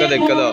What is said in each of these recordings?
একটা দেখো দাও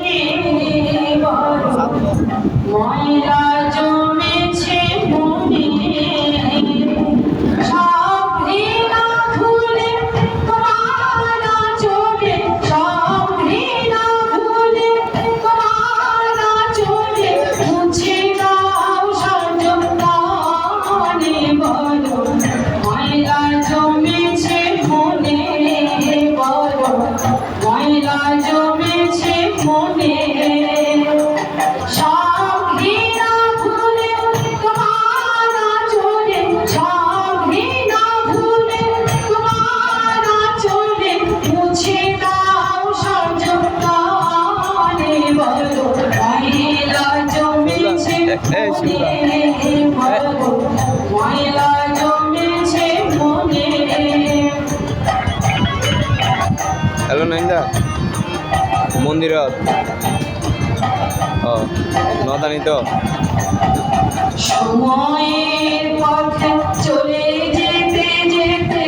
হ্যালো নাইন্দা মন্দিরত নদানি তো সময়ের পথে চলে যেতে যেতে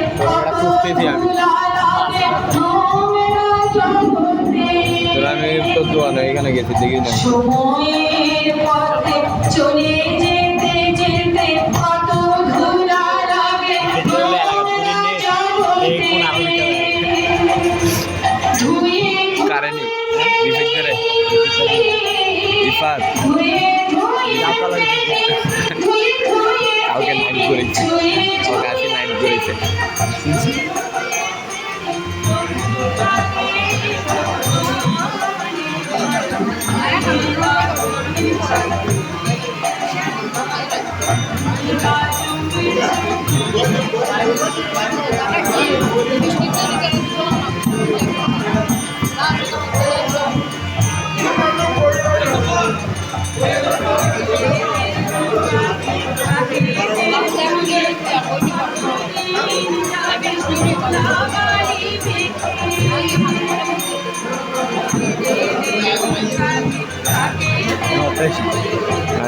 আমি তো দোয়ানো এখানে গেছি দেখি না সময়ের পথে চলে যেতে যেতে কত ঘোরা লাগে কারেনি রিফেক্টরে ইফাত কাউকে নাইট করেছে কাউকে আসি নাইট করেছে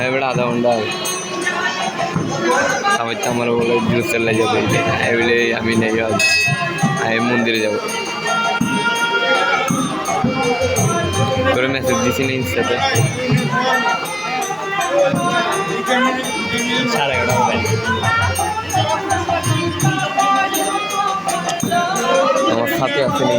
ഇവിടെ അതുകൊണ്ടാവും সবাই আমার বলে জুস চলে যাবে বলে আমি নেই আমি মন্দিরে যাব করে মেসেজ দিছি না ইনস্টাতে আমার সাথে আসেনি